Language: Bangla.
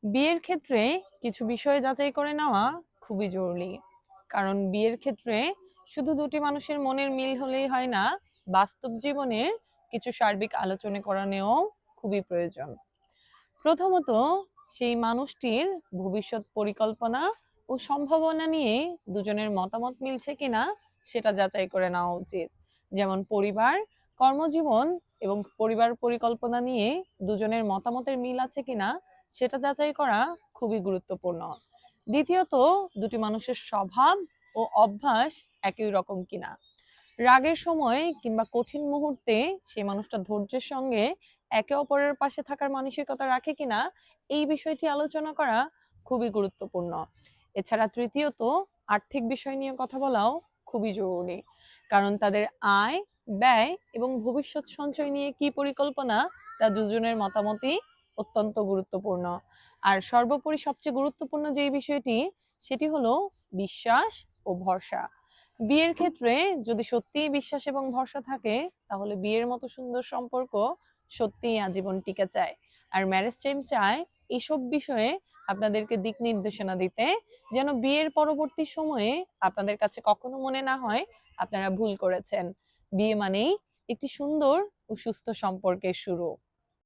বিয়ের ক্ষেত্রে কিছু বিষয় যাচাই করে নেওয়া খুবই জরুরি। কারণ বিয়ের ক্ষেত্রে শুধু দুটি মানুষের মনের মিল হলেই হয় না, বাস্তব জীবনের কিছু সার্বিক আলোচনা করা নেওয়াও খুবই প্রয়োজন। প্রথমত, সেই মানুষটির ভবিষ্যৎ পরিকল্পনা ও সম্ভাবনা নিয়ে দুজনের মতামত মিলছে কিনা সেটা যাচাই করে নেওয়া উচিত। যেমন পরিবার, কর্মজীবন এবং পরিবার পরিকল্পনা নিয়ে দুজনের মতামতের মিল আছে কিনা সেটা যাচাই করা খুবই গুরুত্বপূর্ণ। দ্বিতীয়ত, দুটি মানুষের স্বভাব ও অভ্যাস একই রকম কিনা। রাগের সময় কিংবা কঠিন মুহূর্তে সেই মানুষটা ধৈর্যের সঙ্গে একে অপরের পাশে থাকার মানসিকতা রাখে কিনা, এই বিষয়টি আলোচনা করা খুবই গুরুত্বপূর্ণ। এছাড়া তৃতীয়ত, আর্থিক বিষয় নিয়ে কথা বলাও খুবই জরুরি। কারণ তাদের আয়, ব্যয় এবং ভবিষ্যৎ সঞ্চয় নিয়ে কি পরিকল্পনা, তা দুজনের মতামতই অত্যন্ত গুরুত্বপূর্ণ। আর সর্বোপরি সবচেয়ে গুরুত্বপূর্ণ যে বিষয়টি, সেটি হলো বিশ্বাস ও ভরসা। বিয়ের ক্ষেত্রে যদি সত্যিই বিশ্বাস এবং ভরসা থাকে, তাহলে বিয়ের মতো সুন্দর সম্পর্ক সত্যিই আজীবন টিকে যায়। আর ম্যারেজ টাইম চায় এইসব বিষয়ে আপনাদেরকে দিক নির্দেশনা দিতে, যেন বিয়ের পরবর্তী সময়ে আপনাদের কাছে কখনো মনে না হয় আপনারা ভুল করেছেন। বিয়ে মানেই একটি সুন্দর ও সুস্থ সম্পর্কের শুরু।